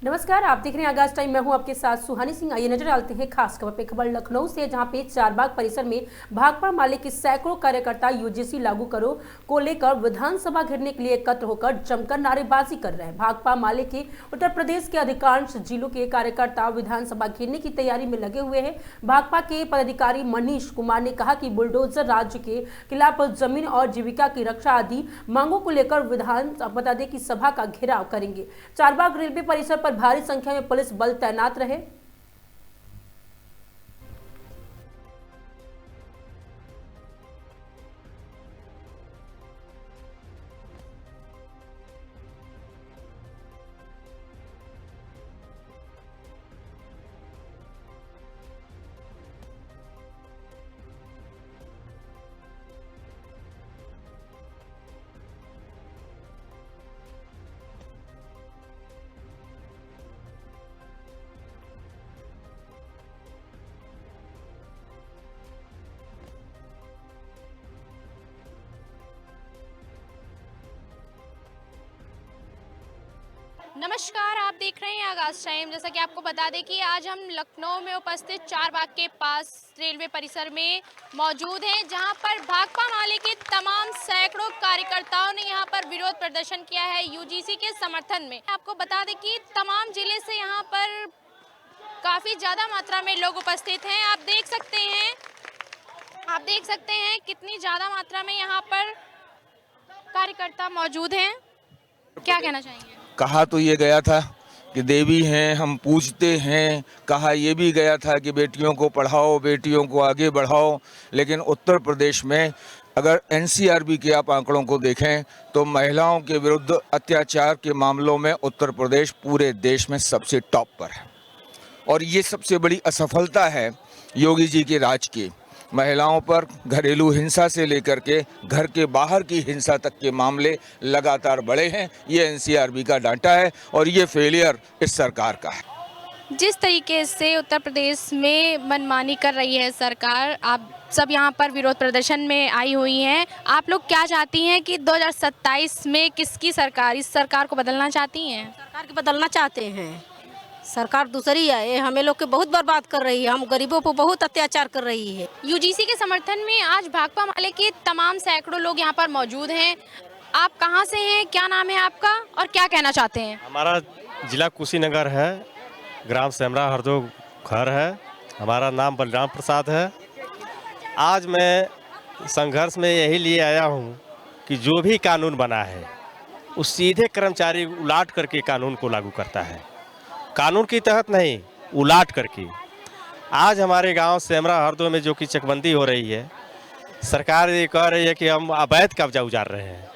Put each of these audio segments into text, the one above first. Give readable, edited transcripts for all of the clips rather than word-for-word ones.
नमस्कार, आप देख रहे हैं आगाज टाइम। मैं हूं आपके साथ सुहानी सिंह। आइए नजर डालते हैं खास खबर पे। खबर लखनऊ से, जहां पे चारबाग परिसर में भाकपा माले के सैकड़ों कार्यकर्ता यूजीसी लागू करो को लेकर विधानसभा घेरने के लिए एकत्र होकर जमकर नारेबाजी कर रहे हैं। भाकपा माले के उत्तर प्रदेश के अधिकांश जिलों के कार्यकर्ता विधानसभा घेरने की तैयारी में लगे हुए हैं। भाकपा के पदाधिकारी मनीष कुमार ने कहा कि बुलडोजर राज्य के खिलाफ जमीन और जीविका की रक्षा आदि मांगों को लेकर विधान पदाधिकारी की सभा का घेराव करेंगे। चारबाग रेलवे परिसर पर भारी संख्या में पुलिस बल तैनात रहे। नमस्कार, आप देख रहे हैं आगाज टाइम। जैसा कि आपको बता दें कि आज हम लखनऊ में उपस्थित चारबाग के पास रेलवे परिसर में मौजूद हैं, जहां पर भाकपा माले के तमाम सैकड़ों कार्यकर्ताओं ने यहां पर विरोध प्रदर्शन किया है यूजीसी के समर्थन में। आपको बता दें कि तमाम जिले से यहां पर काफ़ी ज़्यादा मात्रा में लोग उपस्थित हैं। आप देख सकते हैं कितनी ज़्यादा मात्रा में यहाँ पर कार्यकर्ता मौजूद हैं। क्या कहना चाहेंगे? कहा तो ये गया था कि देवी हैं, हम पूजते हैं। कहा ये भी गया था कि बेटियों को पढ़ाओ, बेटियों को आगे बढ़ाओ। लेकिन उत्तर प्रदेश में अगर एनसीआरबी के आप आंकड़ों को देखें तो महिलाओं के विरुद्ध अत्याचार के मामलों में उत्तर प्रदेश पूरे देश में सबसे टॉप पर है। और ये सबसे बड़ी असफलता है योगी जी के राज की। महिलाओं पर घरेलू हिंसा से लेकर के घर के बाहर की हिंसा तक के मामले लगातार बढ़े हैं। ये एनसीआरबी का डाटा है और ये फेलियर इस सरकार का है। जिस तरीके से उत्तर प्रदेश में मनमानी कर रही है सरकार, आप सब यहाँ पर विरोध प्रदर्शन में आई हुई हैं। आप लोग क्या चाहती हैं कि 2027 में किसकी सरकार, इस सरकार को बदलना चाहती हैं? सरकार को बदलना चाहते हैं। सरकार दूसरी है, हमें लोग के बहुत बर्बाद कर रही है, हम गरीबों पर बहुत अत्याचार कर रही है। यूजीसी के समर्थन में आज भाकपा माले के तमाम सैकड़ों लोग यहाँ पर मौजूद हैं। आप कहाँ से हैं, क्या नाम है आपका और क्या कहना चाहते हैं? हमारा जिला कुशीनगर है, ग्राम सेमरा हरदो घर है। हमारा नाम बलराम प्रसाद है। आज मैं संघर्ष में यही लिए आया हूँ कि जो भी कानून बना है उस सीधे कर्मचारी उलाट करके कानून को लागू करता है, कानून के तहत नहीं, उलाट करके। आज हमारे गांव सेमरा हरदो में जो कि चकबंदी हो रही है, सरकार ये कह रही है कि हम अवैध कब्जा उजाड़ रहे हैं,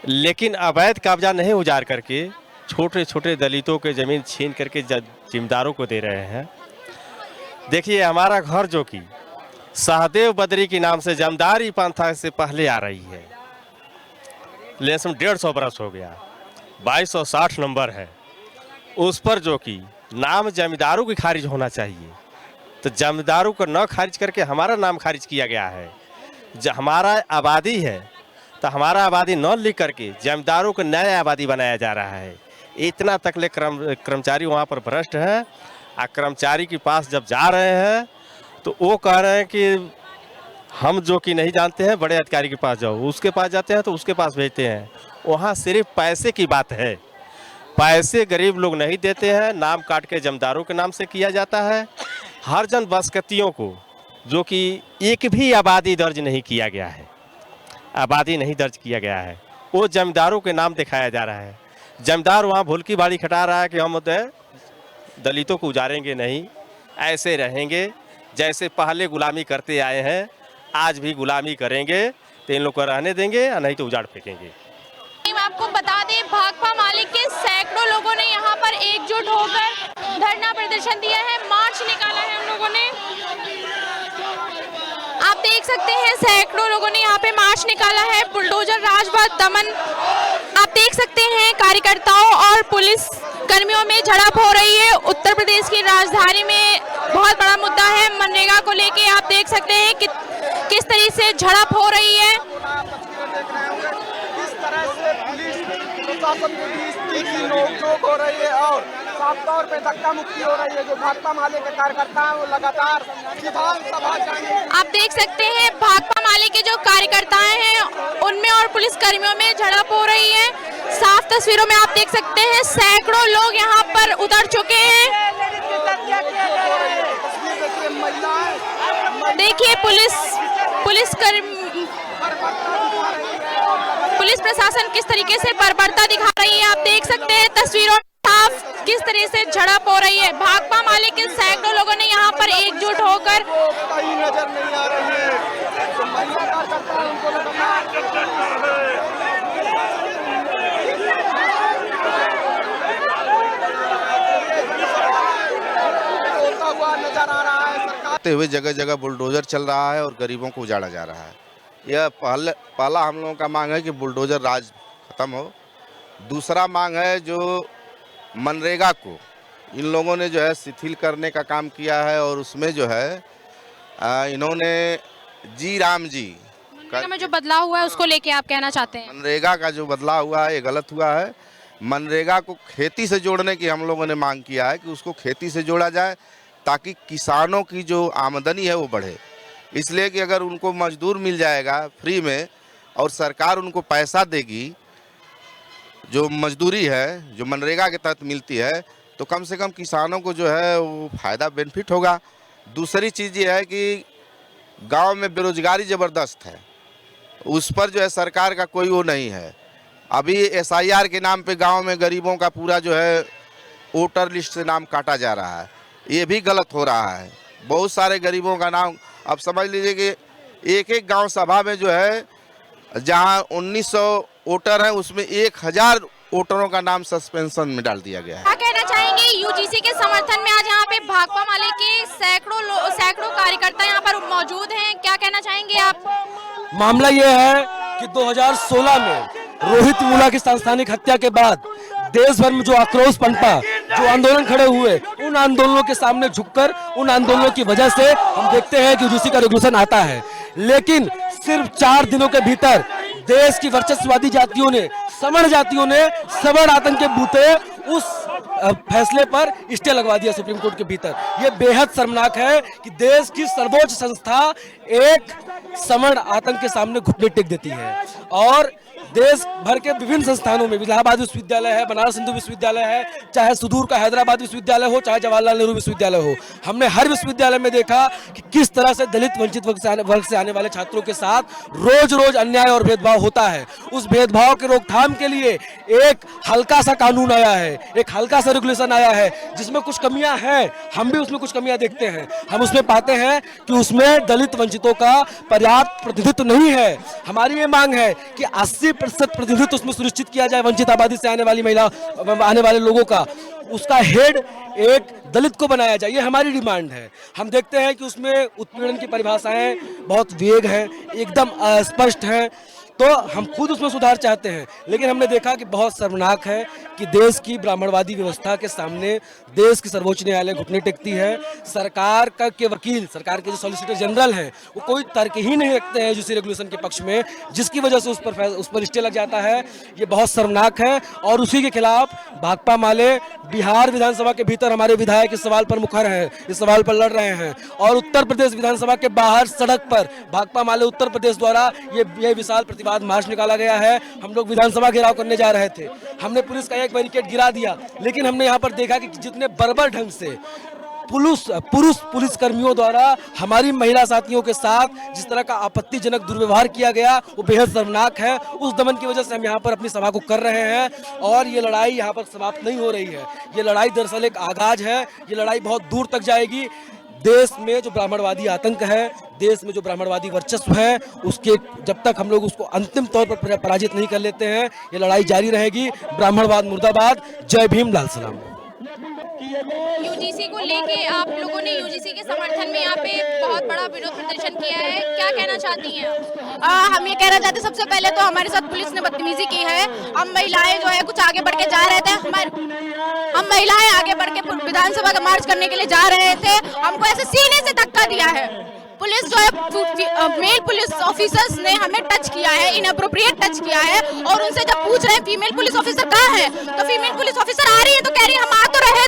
लेकिन अवैध कब्जा नहीं उजाड़ करके छोटे छोटे दलितों के ज़मीन छीन करके जिम्मेदारों को दे रहे हैं। देखिए, हमारा घर जो कि सहदेव बद्री के नाम से जमदारी पंथा से पहले आ रही है, लेकिन 150 बरस हो गया, 2260 नंबर है। उस पर जो कि नाम जमींदारों की खारिज होना चाहिए, तो जमींदारों को न खारिज करके हमारा नाम खारिज किया गया है। जो हमारा आबादी है तो हमारा आबादी न लिख करके जमींदारों को नया आबादी बनाया जा रहा है। इतना तकले कर्मचारी वहाँ पर भ्रष्ट हैं। कर्मचारी के पास जब जा रहे हैं तो वो कह रहे हैं कि हम जो कि नहीं जानते हैं, बड़े अधिकारी के पास जाओ। उसके पास जाते हैं तो उसके पास भेजते हैं। वहाँ सिर्फ पैसे की बात है, पैसे गरीब लोग नहीं देते हैं, नाम काट के जमींदारों के नाम से किया जाता है। हर जन बसकतियों को जो कि एक भी आबादी दर्ज नहीं किया गया है, आबादी नहीं दर्ज किया गया है, वो जमींदारों के नाम दिखाया जा रहा है। जमींदार वहाँ भूलकी बाड़ी खटा रहा है कि हम दलितों को उजाड़ेंगे नहीं, ऐसे रहेंगे जैसे पहले गुलामी करते आए हैं, आज भी गुलामी करेंगे। तो इन लोग को रहने देंगे या नहीं तो उजाड़ फेंकेंगे। आपको बता दें, भाकपा माले के सैकड़ों लोगों ने यहाँ पर एकजुट होकर धरना प्रदर्शन दिया है, मार्च निकाला है हम लोगों ने। आप देख सकते हैं सैकड़ों लोगों ने यहाँ पे मार्च निकाला है। बुलडोजर राज व दमन, आप देख सकते हैं कार्यकर्ताओं और पुलिस कर्मियों में झड़प हो रही है। उत्तर प्रदेश की राजधानी में बहुत बड़ा मुद्दा है मनरेगा को लेके। आप देख सकते हैं कि किस तरीके से झड़प हो रही है। प्रशासन की स्थिति नोक-झोंक हो रही है और साफ तौर पे धक्का मुक्की हो रही है। जो भाकपा माले के कार्यकर्ता हैं वो लगातार विधानसभा जाने। आप देख सकते हैं भाकपा माले के जो कार्यकर्ताएं हैं उनमें और पुलिस कर्मियों में झड़प हो रही है। साफ तस्वीरों में आप देख सकते हैं सैकड़ों लोग यहाँ पर उतर चुके हैं। देखिए पुलिस प्रशासन किस तरीके से बर्बरता दिखा रही है। आप देख सकते हैं तस्वीरों में साफ किस तरह से झड़प हो रही है। भाकपा माले के सैकड़ों लोगों ने यहाँ पर एकजुट होकर कहीं नजर नहीं आ रही है। तो महिला कार्यकर्ता उनको होता हुआ नजर आ रहा है। सरकार हुए जगह जगह बुलडोजर चल रहा है और गरीबों को उजाड़ा जा रहा है। यह पहला हम लोगों का मांग है कि बुलडोजर राज खत्म हो। दूसरा मांग है जो मनरेगा को इन लोगों ने जो है शिथिल करने का काम किया है और उसमें जो है इन्होंने राम जी मनरेगा में जो बदलाव हुआ है उसको लेके आप कहना चाहते हैं? मनरेगा का जो बदलाव हुआ है ये गलत हुआ है। मनरेगा को खेती से जोड़ने की हम लोगों ने मांग किया है कि उसको खेती से जोड़ा जाए ताकि किसानों की जो आमदनी है वो बढ़े। इसलिए कि अगर उनको मजदूर मिल जाएगा फ्री में और सरकार उनको पैसा देगी जो मजदूरी है जो मनरेगा के तहत मिलती है तो कम से कम किसानों को जो है वो फ़ायदा बेनिफिट होगा। दूसरी चीज़ ये है कि गांव में बेरोजगारी ज़बरदस्त है, उस पर जो है सरकार का कोई वो नहीं है। अभी SIR के नाम पे गांव में गरीबों का पूरा जो है वोटर लिस्ट से नाम काटा जा रहा है, ये भी गलत हो रहा है। बहुत सारे गरीबों का नाम अब समझ लीजिए कि एक गांव सभा में जो है जहां 1900 वोटर हैं उसमें 1000 वोटरों का नाम सस्पेंशन में डाल दिया गया है। क्या कहना चाहेंगे UGC के समर्थन में आज यहाँ पे भाकपा माले के सैकड़ों कार्यकर्ता यहाँ पर मौजूद हैं, क्या कहना चाहेंगे आप? मामला ये है कि 2016 में रोहित मुला की सांस्थानिक हत्या के बाद देश भर में जो आक्रोश पनपा, जो आंदोलन खड़े हुए, उन आंदोलनों के सामने झुककर उन आंदोलनों की वजह से हम देखते हैं कि UGC का रेगुलेशन आता है। लेकिन सिर्फ 4 दिनों के भीतर देश की वर्चस्ववादी जातियों ने, सवर्ण जातियों ने सवर्ण आतंक के बूते उस फैसले पर स्टे लगवा दिया सुप्रीम कोर्ट के भीतर। ये बेहद शर्मनाक है कि देश की सर्वोच्च संस्था एक सवर्ण आतंक के सामने घुटने टेक देती है। और देश भर के विभिन्न संस्थानों में, इलाहाबाद विश्वविद्यालय है, बनारस हिंदू विश्वविद्यालय है, चाहे सुदूर का हैदराबाद विश्वविद्यालय हो, चाहे जवाहरलाल नेहरू विश्वविद्यालय हो, हमने हर विश्वविद्यालय में देखा कि किस तरह से दलित वंचित वर्ग से आने वाले छात्रों के साथ रोज रोज अन्याय और भेदभाव होता है। उस भेदभाव के रोकथाम के लिए एक हल्का सा कानून आया है, एक हल्का सा रेगुलेशन आया है जिसमें कुछ कमियां हैं। हम भी उसमें कुछ कमियां देखते हैं। हम उसमें पाते हैं कि उसमें दलित वंचितों का पर्याप्त प्रतिनिधित्व नहीं है। हमारी ये मांग है कि 80% प्रतिनिधित्व उसमें सुनिश्चित किया जाए। वंचित आबादी से आने वाले लोगों का, उसका हेड एक दलित को बनाया जाए, ये हमारी डिमांड है। हम देखते हैं कि उसमें उत्पीड़न की परिभाषाएं बहुत वेग हैं, एकदम अस्पष्ट हैं, तो हम खुद उसमें सुधार चाहते हैं। लेकिन हमने देखा कि बहुत शर्मनाक है कि देश की ब्राह्मणवादी व्यवस्था के सामने देश की सर्वोच्च न्यायालय घुटने टेकती है। सरकार के वकील, सरकार के जो सॉलिसिटर जनरल हैं, वो कोई तर्क ही नहीं रखते हैं UGC रेगुलेशन के पक्ष में, जिसकी वजह से उस पर स्टे लग जाता है। ये बहुत शर्मनाक है और उसी के खिलाफ भाकपा माले बिहार विधानसभा के भीतर हमारे विधायक इस सवाल पर मुखर हैं, इस सवाल पर लड़ रहे हैं। और उत्तर प्रदेश विधानसभा के बाहर सड़क पर भाकपा माले उत्तर प्रदेश द्वारा ये विशाल प्रतिवाद मार्च निकाला गया है। हम लोग विधानसभा घेराव करने जा रहे थे, हमने पुलिस का एक बैरिकेड गिरा दिया, लेकिन हमने यहाँ पर देखा कि जितने बर्बर ढंग से पुरुष पुलिस कर्मियों द्वारा हमारी महिला साथियों के साथ जिस तरह का आपत्तिजनक दुर्व्यवहार किया गया वो बेहद शर्मनाक है। उस दमन की वजह से हम यहाँ पर अपनी सभा को कर रहे हैं और ये लड़ाई यहाँ पर समाप्त नहीं हो रही है। ये लड़ाई दरअसल एक आगाज है, ये लड़ाई बहुत दूर तक जाएगी। देश में जो ब्राह्मणवादी आतंक है, देश में जो ब्राह्मणवादी वर्चस्व है, उसके जब तक हम लोग उसको अंतिम तौर पर पराजित नहीं कर लेते हैं, ये लड़ाई जारी रहेगी। ब्राह्मणवाद मुर्दाबाद। जय भीम, लाल सलाम। UGC को लेके आप लोगों ने UGC के समर्थन में यहाँ पे बहुत बड़ा विरोध प्रदर्शन किया है, क्या कहना चाहती हैं? हम ये कहना चाहते हैं, सबसे पहले तो हमारे साथ पुलिस ने बदतमीजी की है। हम महिलाएं जो है कुछ आगे बढ़ के जा रहे थे, हम महिलाएं आगे बढ़ के विधानसभा का मार्च करने के लिए जा रहे थे, हमको ऐसे सीने से धक्का दिया है। पुलिस जो है, मेल पुलिस ऑफिसर्स ने हमें टच किया है, इनअप्रोप्रिएट टच किया है। और उनसे जब पूछ रहे हैं फीमेल पुलिस ऑफिसर कहाँ है, तो फीमेल पुलिस ऑफिसर आ रही है तो कह रही है हम आ तो रहे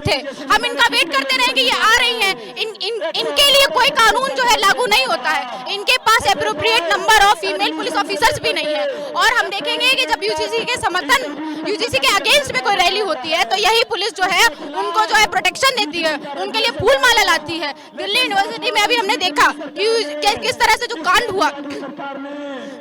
वेट करते रहे कि ये आ रही हैं, इनके लिए कोई कानून जो है लागू नहीं होता है। इनके पास appropriate number of female police officers भी नहीं है। और हम देखेंगे कि जब यूजीसी के समर्थन, यूजीसी के अगेंस्ट में कोई रैली होती है तो यही पुलिस जो है उनको जो है प्रोटेक्शन देती है, उनके लिए फूल माला लाती है। दिल्ली यूनिवर्सिटी में अभी हमने देखा कि किस तरह से जो कांड हुआ,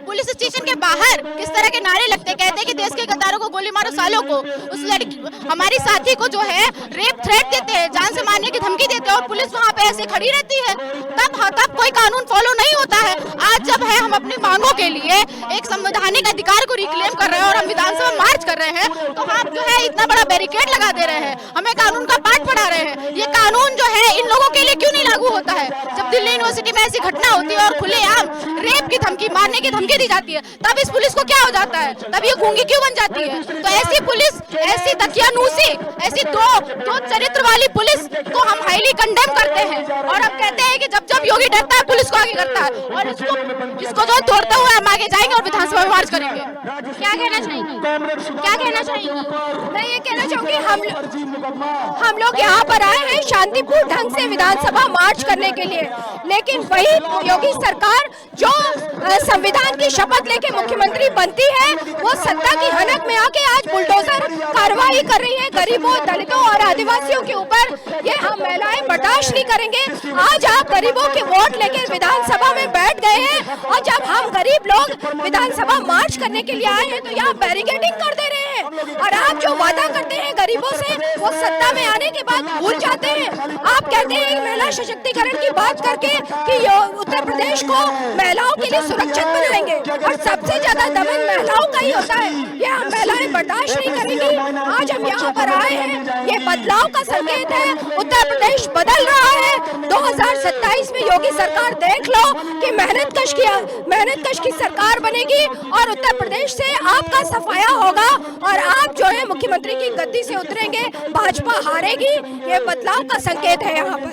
पुलिस स्टेशन के बाहर किस तरह के नारे लगते, कहते हैं कि देश के गद्दारों को गोली मारो, सालों को। उस लड़की, हमारी साथी को जो है रेप थ्रेट देते हैं, जान से मारने की धमकी देते हैं और पुलिस वहाँ पे ऐसे खड़ी रहती है। तब कोई कानून फॉलो नहीं होता है। आज जब है हम अपनी मांगों के लिए एक संवैधानिक अधिकार को रिक्लेम कर रहे हैं और हम विधानसभा मार्च कर रहे हैं, तो आप जो है इतना बड़ा बैरिकेड लगा दे रहे हैं, हमें कानून का पाठ पढ़ा रहे हैं। ये कानून जो है इन लोगों के लिए क्यों नहीं लागू होता है? जब दिल्ली यूनिवर्सिटी में ऐसी घटना होती है और खुलेआम रेप की धमकी, मारने की धमकी दी जाती है, तब इस पुलिस को क्या हो जाता है? तब ये गूंगी क्यों बन जाती है? तो ऐसी पुलिस, ऐसी तकियानूसी, ऐसी दो चरित्र वाली पुलिस को हम हाईली कंडेम करते हैं। और अब कहते हैं कि जब योगी डरता है पुलिस को आगे करता है, और इसको जो तोड़ते हुए हम आगे जाएंगे और विधानसभा में मार्च करेंगे। क्या कहना चाहेंगी? क्या कहना चाहेंगी? मैं ये कहना चाहूंगी, हम लोग यहाँ पर आए हैं शांतिपूर्ण ढंग से विधानसभा मार्च करने के लिए, लेकिन वही योगी सरकार जो संविधान की शपथ लेके मुख्यमंत्री बनती है, वो सत्ता की हनक में आके आज बुलडोजर कार्रवाई कर रही है गरीबों, दलितों और आदिवासियों के ऊपर। ये हम महिलाएं बर्दाश्त नहीं करेंगे। आज आप गरीबों के वोट लेके विधानसभा में बैठ गए हैं और जब हम गरीब लोग विधानसभा मार्च करने के लिए आए हैं तो यहाँ बैरिकेडिंग कर दे रहे हैं। और आप जो वादा करते हैं गरीबों से, वो सत्ता में आने के बाद भूल जाते हैं। आप कहते हैं महिला सशक्तिकरण की बात करके कि उत्तर प्रदेश को महिलाओं के लिए सुरक्षित बनाएंगे, और सबसे ज्यादा दमन महिलाओं का ही होता है। ये हम महिलाएं बर्दाश्त नहीं करेंगी। आज हम यहाँ पर आए हैं, ये बदलाव का संकेत है। उत्तर प्रदेश बदल रहा है। 2027 में योगी सरकार देख लो कि मेहनतकश की सरकार बनेगी और उत्तर प्रदेश से आपका सफाया होगा और आप जो है मुख्यमंत्री की गद्दी से उतरेंगे, भाजपा हारेगी। ये बदलाव का संकेत है। यहाँ पर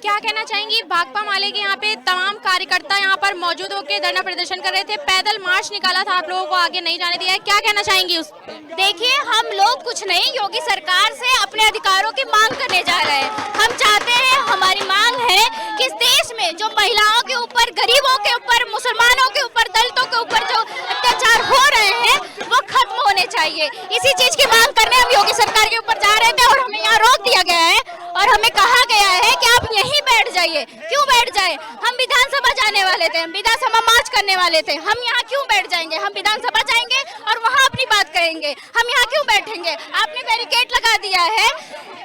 क्या कहना चाहेंगी? भाकपा माले के यहाँ पे तमाम कार्यकर्ता यहाँ पर मौजूद होकर धरना प्रदर्शन कर रहे थे, पैदल मार्च निकाला था, आप लोगों को आगे नहीं जाने दिया है, क्या कहना चाहेंगी उस? देखिए, हम लोग कुछ नहीं, योगी सरकार से अपने अधिकारों की मांग करने जा रहे हैं। हम चाहते हैं, हमारी मांग है कि इस देश में जो महिलाओं के ऊपर, गरीबों के ऊपर, मुसलमानों के ऊपर, दलितों के ऊपर जो अत्याचार हो रहे हैं वो खत्म होने चाहिए। इसी चीज की मांग करने हम योगी सरकार के ऊपर जा रहे थे और हमें यहाँ रोक दिया गया है और हमें कहा गया है कि आप यहीं बैठ जाइए। क्यों बैठ जाए? हम विधानसभा जाने वाले थे, हम विधानसभा मार्च करने वाले थे, हम यहाँ क्यों बैठ जाएंगे? हम विधानसभा जाएंगे और वहाँ अपनी बात करेंगे। हम यहाँ क्यों बैठेंगे? आपने बैरिकेड लगा दिया है।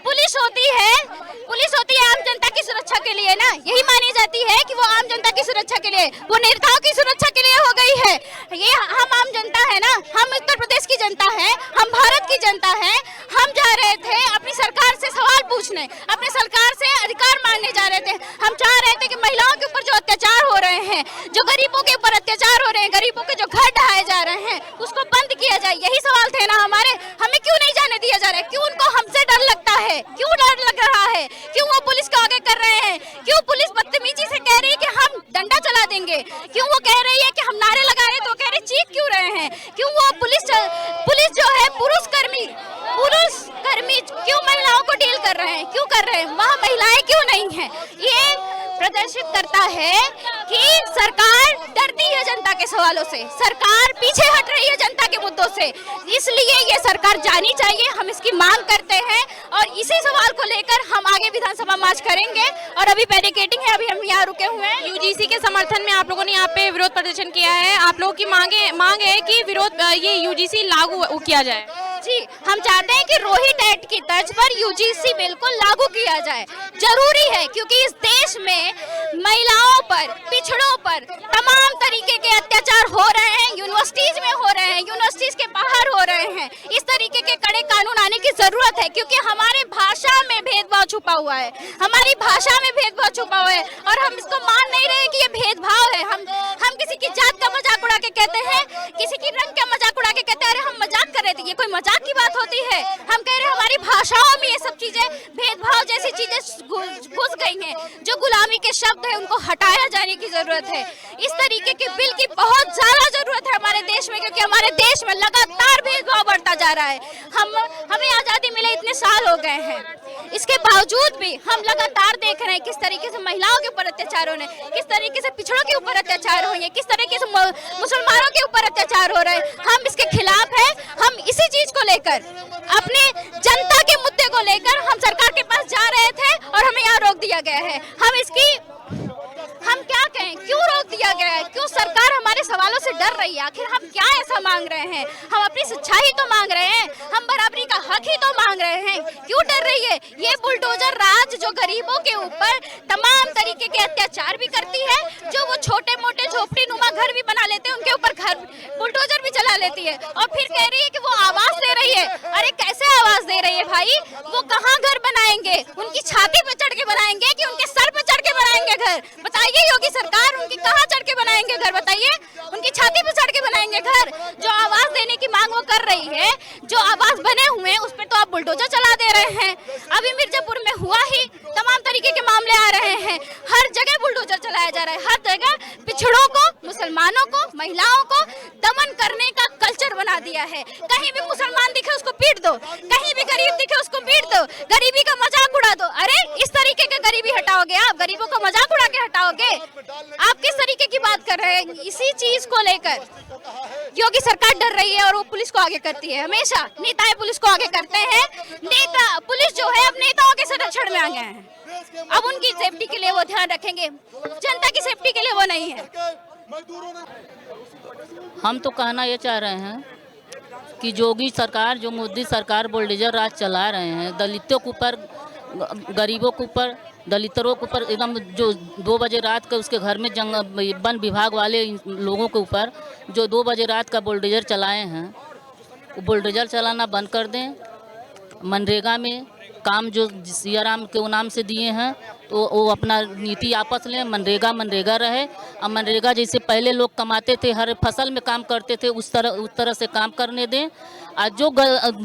पुलिस होती है आम जनता की सुरक्षा के लिए ना, यही मानी जाती है कि वो आम जनता की सुरक्षा के लिए, वो नेताओं की सुरक्षा के लिए हो गई है। ये हम आम जनता है ना, हम उत्तर प्रदेश की जनता है, हम भारत की जनता है। हम जा रहे थे अपनी सरकार से सवाल पूछने, अपनी सरकार से अधिकार मांगने जा रहे थे। हम चाह रहे थे कि महिलाओं के ऊपर जो अत्याचार हो रहे हैं, जो गरीबों के ऊपर अत्याचार हो रहे हैं, गरीबों के जो घर ढहाए जा रहे हैं, उसको बंद किया जाए। यही सवाल थे ना हमारे। हमें क्यों नहीं जाने दिया जा रहा है? क्यों उनको हमसे डर लगता है? क्यों डर लग रहा है? क्यों वो पुलिस को आगे कर रहे हैं? क्यों पुलिस बदतमीजी से कह रही है कि हम डंडा चला देंगे? क्यों वो कह रही है कि हम नारे लगा रहे हैं तो कह रहे चीख क्यों रहे हैं? क्यों वो पुलिस जो है पुरुषकर्मी क्यों महिलाओं को डील कर रहे हैं? क्यों कर रहे हैं? वहाँ महिलाएं क्यों नहीं हैं? ये प्रदर्शित करता है कि सरकार डरती है जनता के सवालों से, सरकार पीछे हट रही है जनता के मुद्दों से। इसलिए ये सरकार जानी चाहिए। हम इसकी मांग करते हैं और इसी सवाल को लेकर हम आगे विधानसभा मार्च करेंगे। और अभी बैरिकेडिंग है, अभी हम यहाँ रुके हुए हैं। यूजीसी के समर्थन में आप लोगों ने यहाँ पे विरोध प्रदर्शन किया है। आप लोगों की मांग है कि ये यूजीसी लागू किया जाए। जी, हम चाहते हैं कि रोहित एक्ट की तर्ज पर यूजीसी बिल्कुल लागू किया जाए। जरूरी है क्योंकि इस देश में महिलाओं पर, पिछड़ों पर तमाम तरीके के अत्याचार हो रहे हैं, यूनिवर्सिटीज में हो रहे हैं, यूनिवर्सिटीज के बाहर हो रहे हैं। इस तरीके के कड़े कानून आने की जरूरत है क्योंकि हमारे भाषा में भेदभाव छुपा हुआ है, हमारी भाषा में भेदभाव छुपा हुआ है और हम इसको मान नहीं रहे कि ये भेदभाव है। हम किसी की जात का मजाक उड़ा के कहते हैं, किसी की रंग का मजाक उड़ा के कहते हैं, अरे हम मजाक कर रहे थे, ये कोई मजाक की बात होती है? हम कह रहे हैं हमारी भाषाओं में ये सब चीजें, भेदभाव जैसी चीजें घुस गई हैं। जो गुलामी के शब्द है उनको हटाया जाने की जरूरत है। इस तरीके के बिल की बहुत ज्यादा जरूरत है हमारे देश में क्योंकि हमारे देश में लगातार भेदभाव बढ़ता जा रहा है। हमें आजादी मिले इतने साल हो गए हैं। इसके बावजूद भी हम लगातार देख रहे हैं किस तरीके से महिलाओं के ऊपर अत्याचार हो रहे हैं, किस तरीके से पिछड़ों के ऊपर अत्याचार हो रहे हैं, किस तरीके से मुसलमानों के ऊपर अत्याचार हो रहे हैं। हम इसके खिलाफ हैं। हम इसी चीज को लेकर, अपने जनता के मुद्दे को लेकर हम सरकार के पास जा रहे थे और हमें यहाँ रोक दिया गया है। हम क्या कहें, क्यों रोक दिया गया है, क्यों सरकार हमारे सवालों से डर रही है? आखिर हम क्या ऐसा मांग रहे हैं? हम अपनी सच्चाई तो मांग रहे हैं, हम बराबरी का हक ही तो मांग रहे हैं। क्यों डर रही है? ये बुलडोजर राज जो गरीबों के ऊपर तमाम तरीके के अत्याचार भी करती है, जो वो छोटे मोटे झोपड़ी नुमा घर भी बना लेते हैं, उनके ऊपर घर बुलडोजर भी चला लेती है और फिर कह रही है कि वो आवाज दे रही है। अरे कैसे आवाज दे रही है भाई? वो कहाँ घर बनाएंगे? उनकी छाती पे चढ़ के बनाएंगे कि उनके सर पे चढ़ के बनाएंगे घर? बताइए योगी सरकार, उनकी कहाँ चढ़ के बनाएंगे घर? बताइए, उनकी छाती पे चढ़ के बनाएंगे घर? जो आवाज देने की मांग वो कर रही है, जो आवाज बने हुए हैं, उस पर तो आप बुलडोजर चला दे रहे हैं। अभी मिर्जापुर में हुआ ही, तमाम तरीके के मामले आ रहे हैं, हर जगह बुलडोजर चलाया जा रहा है, हर जगह पिछड़ों को, मुसलमानों को, महिलाओं को दमन करने का कल्चर बना दिया है। कहीं भी मुसलमान दिखे उसको पीट दो, कहीं भी गरीब दिखे उसको पीट दो, गरीबी का मजाक उड़ा दो। अरे इस तरीके का गरीबी हटाओगे आप? गरीबों को मजाक उड़ा के हटाओगे? आप किस तरीके की बात कर रहे हैं? इसी चीज को लेकर योगी सरकार डर रही है और वो पुलिस को आगे करती है। हमेशा नेताएं पुलिस को आगे करते हैं। नेता पुलिस जो है अब नेताओं के संरक्षण में आ गए हैं। अब उनकी सेफ्टी के लिए वो ध्यान रखेंगे, जनता की सेफ्टी के लिए वो नहीं है। हम तो कहना ये चाह रहे हैं कि योगी सरकार, जो मोदी सरकार बुलडोजर राज चला रहे हैं, दलितों के ऊपर, गरीबों के ऊपर, दलितों के ऊपर, एकदम जो 2 बजे रात का उसके घर में वन विभाग वाले लोगों के ऊपर जो 2 बजे रात का बुलडोजर चलाए हैं, वो बुलडोजर चलाना बंद कर दें। मनरेगा में काम जो सियाराम के नाम से दिए हैं तो वो अपना नीति आपस लें, मनरेगा रहे। अब मनरेगा जैसे पहले लोग कमाते थे, हर फसल में काम करते थे, उस तरह से काम करने दें। आज जो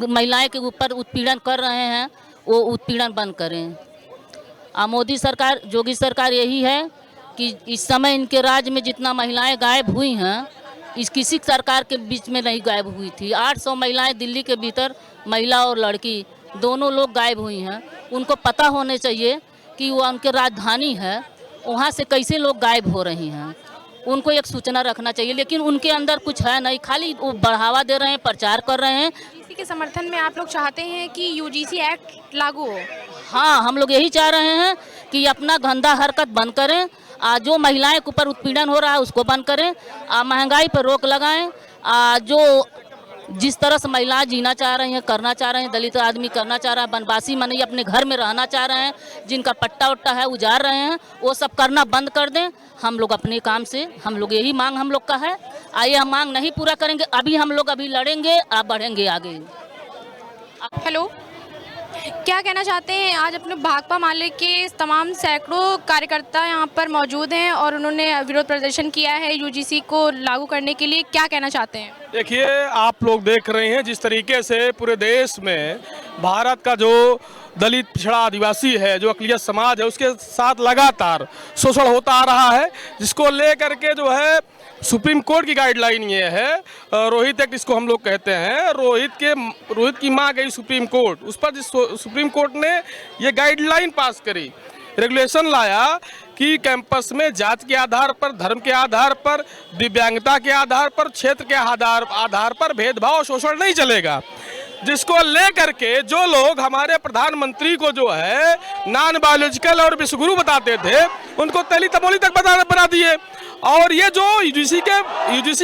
महिलाएं के ऊपर उत्पीड़न कर रहे हैं वो उत्पीड़न बंद करें। मोदी सरकार, योगी सरकार यही है कि इस समय इनके राज्य में जितना महिलाएं गायब हुई हैं, इस किसी सरकार के बीच में नहीं गायब हुई थी। 800 महिलाएं दिल्ली के भीतर, महिला और लड़की दोनों लोग गायब हुई हैं। उनको पता होने चाहिए कि वो उनके राजधानी है, वहाँ से कैसे लोग गायब हो रही हैं, उनको एक सूचना रखना चाहिए। लेकिन उनके अंदर कुछ है नहीं, खाली वो बढ़ावा दे रहे हैं, प्रचार कर रहे हैं। इसी के समर्थन में आप लोग चाहते हैं कि यूजीसी एक्ट लागू हो? हाँ, हम लोग यही चाह रहे हैं कि अपना गंदा हरकत बंद करें, जो महिलाएं के ऊपर उत्पीड़न हो रहा है उसको बंद करें, महंगाई पर रोक लगाएं, जो जिस तरह से महिलाएं जीना चाह रही हैं, करना चाह रहे हैं, दलित आदमी करना चाह रहा है, बनवासी मने अपने घर में रहना चाह रहे हैं, जिनका पट्टा वट्टा है उजाड़ रहे हैं, वो सब करना बंद कर दें। हम लोग अपने काम से, हम लोग यही मांग हम लोग का है। आइए, हम मांग नहीं पूरा करेंगे अभी, हम लोग अभी लड़ेंगे, आप बढ़ेंगे आगे। हेलो, क्या कहना चाहते हैं? आज अपने भाकपा माले के तमाम सैकड़ों कार्यकर्ता यहाँ पर मौजूद हैं और उन्होंने विरोध प्रदर्शन किया है यूजीसी को लागू करने के लिए। क्या कहना चाहते हैं? देखिए, आप लोग देख रहे हैं जिस तरीके से पूरे देश में भारत का जो दलित, पिछड़ा, आदिवासी है, जो अक़लियत समाज है, उसके साथ लगातार शोषण होता आ रहा है, जिसको लेकर के जो है सुप्रीम कोर्ट की गाइडलाइन ये है, रोहित एक्ट इसको हम लोग कहते हैं। रोहित की माँ गई सुप्रीम कोर्ट, उस पर जिस सुप्रीम कोर्ट ने ये गाइडलाइन पास करी, रेगुलेशन लाया कि कैंपस में जात के आधार पर, धर्म के आधार पर, दिव्यांगता के आधार पर, क्षेत्र के आधार पर भेदभाव, शोषण नहीं चलेगा। जिसको लेकर के जो लोग हमारे प्रधानमंत्री को जो है नॉन बायोलॉजिकल और विश्वगुरु बताते थे, उनको तेली तमोली तक बना दिए। और ये जो यूजीसी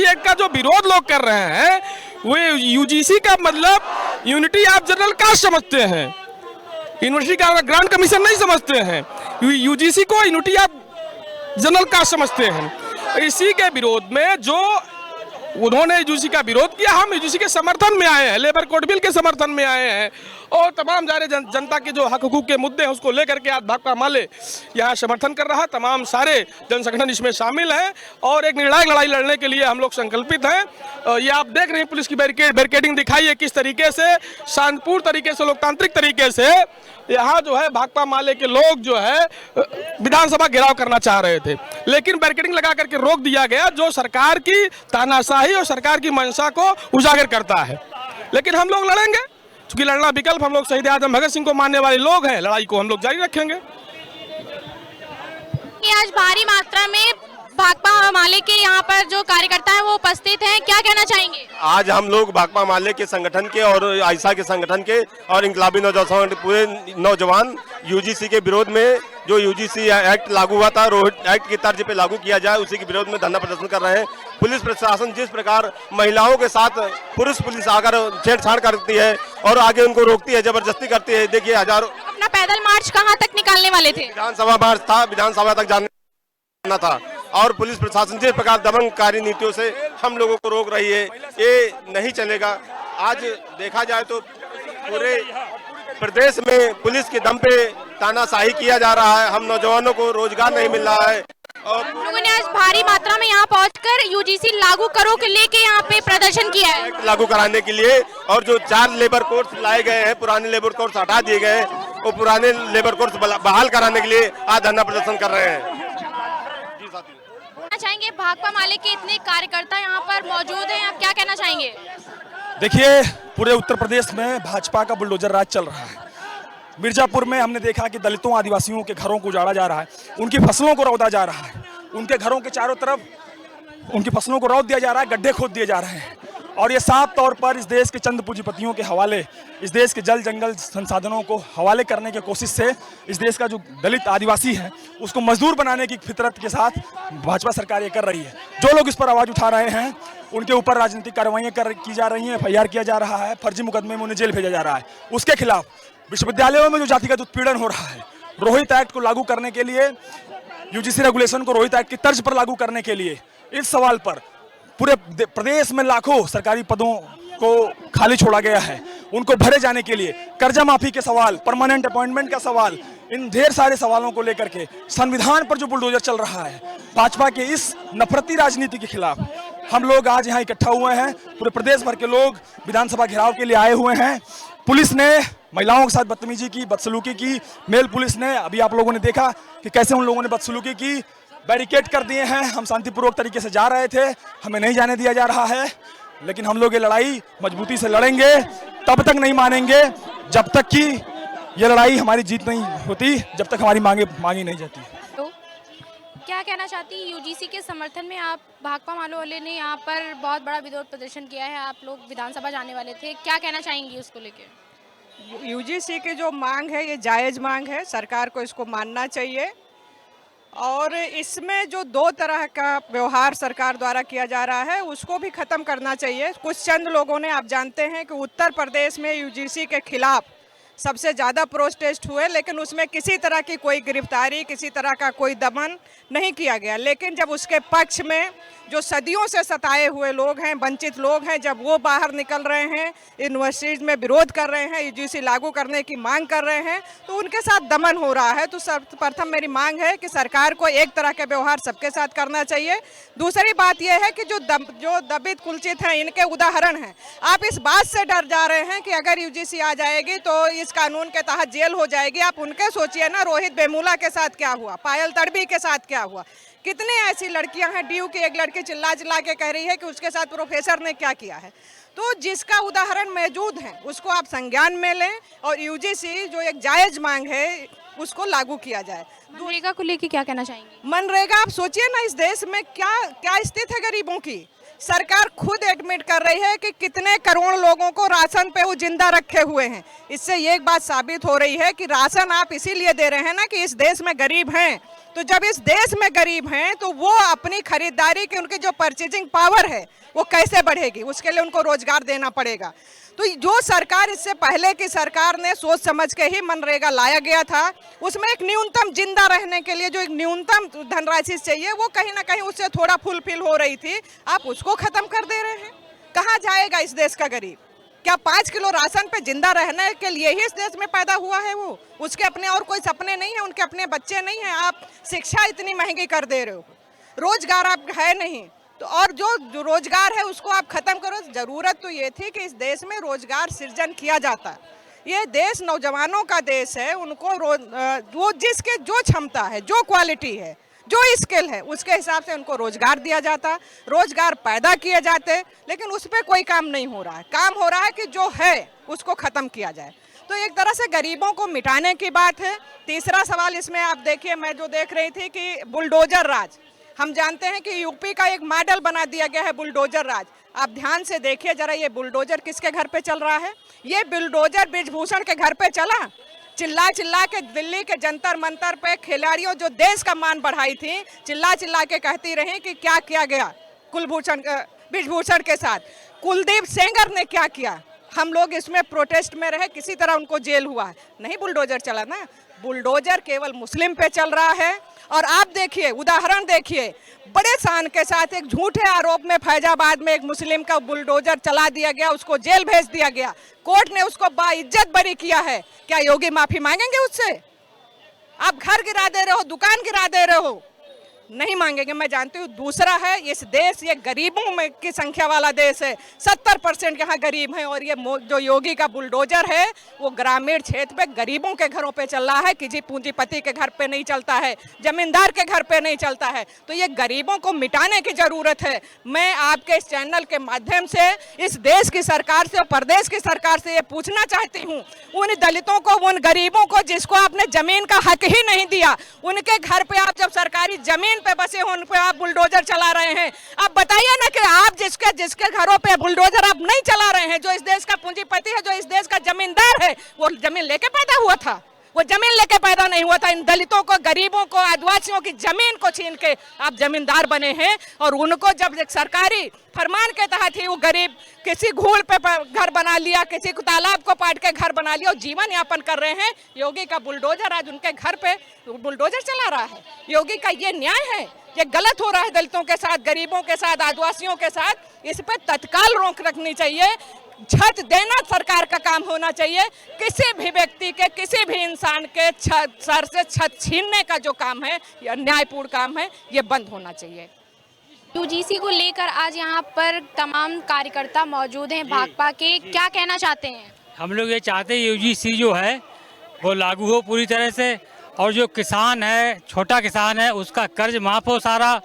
एक्ट का जो विरोध लोग कर रहे हैं, वो यूजीसी का मतलब यूनिटी ऑफ जनरल कास्ट समझते हैं, यूनिवर्सिटी का ग्रांट कमीशन नहीं समझते हैं, यूजीसी को यूनिटी ऑफ जनरल कास्ट समझते हैं। इसी के विरोध में जो उन्होंने यूजीसी का विरोध किया, हम यूजीसी के समर्थन में आए हैं, लेबर कोड बिल के समर्थन में आए हैं, और तमाम सारे जनता के जो हक हुकूक के मुद्दे हैं उसको लेकर के आज भाकपा माले यहाँ समर्थन कर रहा है। तमाम सारे जन संगठन इसमें शामिल हैं और एक निर्णायक लड़ाई लड़ने के लिए हम लोग संकल्पित हैं। ये आप देख रहे हैं पुलिस की बैरिकेडिंग दिखाई है, किस तरीके से शांतिपूर्ण तरीके से, लोकतांत्रिक तरीके से यहाँ जो है भाकपा माले के लोग जो है विधानसभा घेराव करना चाह रहे थे, लेकिन बैरिकेडिंग लगा करके रोक दिया गया, जो सरकार की तानाशाही और सरकार की मंशा को उजागर करता है। लेकिन हम लोग लड़ेंगे, चूंकि लड़ना विकल्प हम लोग शहीद आजम भगत सिंह को मानने वाले लोग हैं, लड़ाई को हम लोग जारी रखेंगे। आज भारी मात्रा में भाकपा माले के यहाँ पर जो कार्यकर्ता हैं वो उपस्थित हैं, क्या कहना चाहेंगे? आज हम लोग भाकपा माले के संगठन के और आयशा के संगठन के और इंकलाबी नौजवान पूरे नौजवान यूजीसी के विरोध में, जो यूजीसी एक्ट लागू हुआ था, रोहित एक्ट की तर्ज पे लागू किया जाए, उसी के विरोध में धरना प्रदर्शन कर रहे हैं। पुलिस प्रशासन जिस प्रकार महिलाओं के साथ पुरुष पुलिस आकर छेड़छाड़ करती है और आगे उनको रोकती है, जबरदस्ती करती है। देखिए हजारों अपना पैदल मार्च कहाँ तक निकालने वाले थे? विधानसभा मार्च था, विधानसभा तक जाना था और पुलिस प्रशासन जिस प्रकार दमनकारी नीतियों से हम लोगों को रोक रही है, ये नहीं चलेगा। आज देखा जाए तो पूरे प्रदेश में पुलिस के दम पे तानाशाही किया जा रहा है, हम नौजवानों को रोजगार नहीं मिल रहा है। और लोगों ने आज भारी मात्रा में यहाँ पहुंचकर यूजीसी लागू करो के लेके यहाँ पे प्रदर्शन किया है, लागू कराने के लिए। और जो 4 लेबर कोर्स लाए गए हैं, पुराने लेबर कोर्स हटा दिए गए, वो पुराने लेबर कोर्स बहाल कराने के लिए आज धरना प्रदर्शन कर रहे हैं। चाहेंगे भाकपा माले के इतने कार्यकर्ता यहाँ पर मौजूद हैं, आप क्या कहना चाहेंगे? देखिए, पूरे उत्तर प्रदेश में भाजपा का बुलडोजर राज चल रहा है। मिर्जापुर में हमने देखा कि दलितों आदिवासियों के घरों को उजाड़ा जा रहा है, उनकी फसलों को रौदा जा रहा है, उनके घरों के चारों तरफ उनकी फसलों को रौद दिया जा रहा है, गड्ढे खोद दिए जा रहे हैं। और ये साफ तौर पर इस देश के चंद पूंजीपतियों के हवाले, इस देश के जल जंगल संसाधनों को हवाले करने की कोशिश से इस देश का जो दलित आदिवासी है उसको मजदूर बनाने की फितरत के साथ भाजपा सरकार ये कर रही है। जो लोग इस पर आवाज़ उठा रहे हैं उनके ऊपर राजनीतिक कार्रवाइयाँ की जा रही हैं, FIR किया जा रहा है, फर्जी मुकदमे में उन्हें जेल भेजा जा रहा है। उसके खिलाफ विश्वविद्यालयों में जो जातिगत उत्पीड़न हो रहा है, रोहित एक्ट को लागू करने के लिए, यूजीसी रेगुलेशन को रोहित एक्ट की तर्ज पर लागू करने के लिए, इस सवाल पर पूरे प्रदेश में लाखों सरकारी पदों को खाली छोड़ा गया है, उनको भरे जाने के लिए कर्जा माफी के सवाल, परमानेंट अपॉइंटमेंट का सवाल, इन ढेर सारे सवालों को लेकर के संविधान पर जो बुलडोजर चल रहा है, भाजपा के इस नफरती राजनीति के खिलाफ हम लोग आज यहाँ इकट्ठा हुए हैं। पूरे प्रदेश भर के लोग विधानसभा घेराव के लिए आए हुए हैं। पुलिस ने महिलाओं के साथ बदतमीजी की, बदसलूकी की। मेल पुलिस ने, अभी आप लोगों ने देखा कि कैसे उन लोगों ने बदसलूकी की, बैरिकेड कर दिए हैं। हम शांतिपूर्वक तरीके से जा रहे थे, हमें नहीं जाने दिया जा रहा है, लेकिन हम लोग ये लड़ाई मजबूती से लड़ेंगे, तब तक नहीं मानेंगे जब तक कि ये लड़ाई हमारी जीत नहीं होती, जब तक हमारी मांगी नहीं जाती। तो क्या कहना चाहती है यूजीसी के समर्थन में? आप भाकपा माले वाले ने यहाँ पर बहुत बड़ा विरोध प्रदर्शन किया है, आप लोग विधानसभा जाने वाले थे, क्या कहना चाहेंगी उसको लेके? यूजीसी की जो मांग है ये जायज़ मांग है, सरकार को इसको मानना चाहिए। और इसमें जो 2 तरह का व्यवहार सरकार द्वारा किया जा रहा है उसको भी ख़त्म करना चाहिए। कुछ चंद लोगों ने, आप जानते हैं कि उत्तर प्रदेश में यूजीसी के खिलाफ सबसे ज़्यादा प्रोटेस्ट हुए, लेकिन उसमें किसी तरह की कोई गिरफ्तारी, किसी तरह का कोई दमन नहीं किया गया। लेकिन जब उसके पक्ष में जो सदियों से सताए हुए लोग हैं, वंचित लोग हैं, जब वो बाहर निकल रहे हैं, यूनिवर्सिटीज़ में विरोध कर रहे हैं, यूजीसी लागू करने की मांग कर रहे हैं, तो उनके साथ दमन हो रहा है। तो सर्वप्रथम मेरी मांग है कि सरकार को एक तरह का व्यवहार सबके साथ करना चाहिए। दूसरी बात यह है कि जो दबित कुलचित हैं, इनके उदाहरण हैं। आप इस बात से डर जा रहे हैं कि अगर यूजीसी आ जाएगी तो इस कानून के तहत जेल हो जाएगी। आप उनके सोचिए ना, रोहित वेमुला के साथ क्या हुआ, पायल तड़वी के साथ क्या हुआ। कितने ऐसी लड़कियां हैं, डीयू की एक लड़की चिल्ला चिल्ला के कह रही है कि उसके साथ प्रोफेसर ने क्या किया है। तो जिसका उदाहरण मौजूद है उसको आप संज्ञान में लें और यूजीसी जो एक जायज़ मांग है उसको लागू किया जाए। मनरेगा को लेके क्या कहना चाहेंगे? मनरेगा, आप सोचिए ना, इस देश में क्या स्थिति है गरीबों की। सरकार खुद एडमिट कर रही है कि कितने करोड़ लोगों को राशन पे वो जिंदा रखे हुए हैं। इससे ये एक बात साबित हो रही है कि राशन आप इसीलिए दे रहे हैं ना कि इस देश में गरीब हैं। तो जब इस देश में गरीब हैं तो वो अपनी खरीदारी की, उनकी जो परचेजिंग पावर है वो कैसे बढ़ेगी, उसके लिए उनको रोजगार देना पड़ेगा। तो जो सरकार, इससे पहले की सरकार ने सोच समझ के ही मनरेगा लाया गया था, उसमें एक न्यूनतम जिंदा रहने के लिए जो एक न्यूनतम धनराशि चाहिए वो कहीं ना कहीं उससे थोड़ा फुलफिल हो रही थी। आप उसको खत्म कर दे रहे हैं। कहाँ जाएगा इस देश का गरीब? क्या 5 किलो राशन पे जिंदा रहने के लिए ही इस देश में पैदा हुआ है वो? उसके अपने और कोई सपने नहीं है, उनके अपने बच्चे नहीं हैं। आप शिक्षा इतनी महंगी कर दे रहे हो, रोजगार आप है नहीं, तो और जो रोजगार है उसको आप खत्म करो। जरूरत तो ये थी कि इस देश में रोजगार सृजन किया जाता। ये देश नौजवानों का देश है, उनको वो जिसके जो क्षमता है, जो क्वालिटी है, जो स्किल है उसके हिसाब से उनको रोजगार दिया जाता, रोजगार पैदा किए जाते, लेकिन उस पर कोई काम नहीं हो रहा है। काम हो रहा है कि जो है उसको ख़त्म किया जाए। तो एक तरह से गरीबों को मिटाने की बात है। तीसरा सवाल इसमें आप देखिए, मैं जो देख रही थी कि बुलडोजर राज, हम जानते हैं कि यूपी का एक मॉडल बना दिया गया है बुलडोजर राज। आप ध्यान से देखिए जरा, ये बुलडोजर किसके घर पे चल रहा है? ये बुलडोजर ब्रिजभूषण के घर पे चला। चिल्ला चिल्ला के दिल्ली के जंतर मंतर पे खिलाड़ियों जो देश का मान बढ़ाई थी, चिल्ला चिल्ला के कहती रही कि क्या किया गया ब्रिजभूषण के साथ। कुलदीप सेंगर ने क्या किया? हम लोग इसमें प्रोटेस्ट में रहे, किसी तरह उनको जेल हुआ, नहीं बुलडोजर चला ना। बुलडोजर केवल मुस्लिम पे चल रहा है। और आप देखिए, उदाहरण देखिए, बड़े शान के साथ एक झूठे आरोप में फैजाबाद में एक मुस्लिम का बुलडोजर चला दिया गया, उसको जेल भेज दिया गया, कोर्ट ने उसको बाइज्जत बरी किया है। क्या योगी माफी मांगेंगे उससे? आप घर गिरा दे रहे हो, दुकान गिरा दे रहे हो, नहीं मांगेंगे, मैं जानती हूँ। दूसरा है, इस देश ये गरीबों में की संख्या वाला देश है, 70% यहाँ गरीब हैं। और ये जो योगी का बुलडोजर है वो ग्रामीण क्षेत्र पे गरीबों के घरों पे चल रहा है, किसी पूंजीपति के घर पे नहीं चलता है, जमींदार के घर पे नहीं चलता है। तो ये गरीबों को मिटाने की जरूरत है। मैं आपके इस चैनल के माध्यम से इस देश की सरकार से और प्रदेश की सरकार से ये पूछना चाहती हूँ, उन दलितों को, उन गरीबों को जिसको आपने जमीन का हक ही नहीं दिया, उनके घर पे आप जब सरकारी जमीन पे बसे हो, उन पे आप बुलडोजर चला रहे हैं। आप बताइए ना कि आप जिसके घरों पे बुलडोजर आप नहीं चला रहे हैं, जो इस देश का पूंजीपति है, जो इस देश का जमींदार है, वो जमीन लेके पैदा हुआ था, वो जमीन लेके पैदा नहीं हुआ था। इन दलितों को, गरीबों को, आदिवासियों की जमीन को छीन के आप जमींदार बने हैं। और उनको जब एक सरकारी फरमान के तहत ही वो गरीब किसी घूल पे घर बना लिया, किसी को तालाब को पाट के घर बना लिया और जीवन यापन कर रहे हैं। योगी का बुलडोजर आज उनके घर पे बुलडोजर चला रहा है। योगी का ये न्याय है? ये गलत हो रहा है दलितों के साथ, गरीबों के साथ, आदिवासियों के साथ। इस पर तत्काल रोक रखनी चाहिए। छत देना सरकार का काम होना चाहिए। किसी भी व्यक्ति के, किसी भी इंसान के सर से छत छीनने का जो काम है, यह अन्यायपूर्ण काम है, ये बंद होना चाहिए। यूजीसी को लेकर आज यहाँ पर तमाम कार्यकर्ता मौजूद हैं भाकपा के, क्या कहना चाहते हैं? हम लोग ये चाहते हैं यूजीसी जो है वो लागू हो पूरी तरह से, और जो किसान है, छोटा किसान है, उसका कर्ज माफ हो सारा।